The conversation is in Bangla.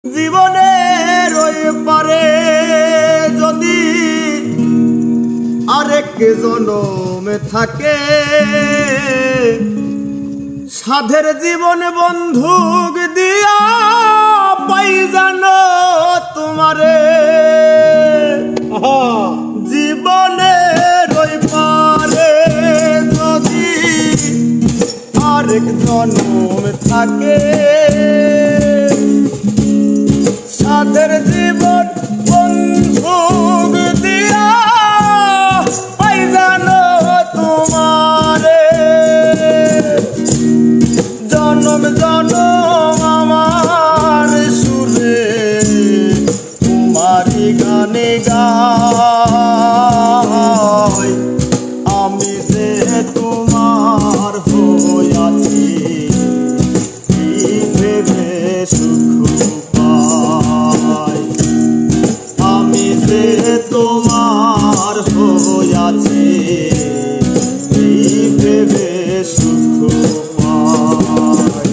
জীবনের ওই পারে যদি আরেক জনমে থাকে, সাধের জীবন বন্ধুক দিয়া পাই জানো তোমারে। জীবনের ওই পারে যদি আরেক জনম থাকে, সাধের জীবন বন্ধুক দিয়া পাই জানো তোমারে। জনম জনম আমার সুরে তোমারি গানে গাই, আমি যে তোমার হইয়াছি ভেবে সুখ পাই। আমি যে তোমার হইয়াছি ভেবে সুখ পাই।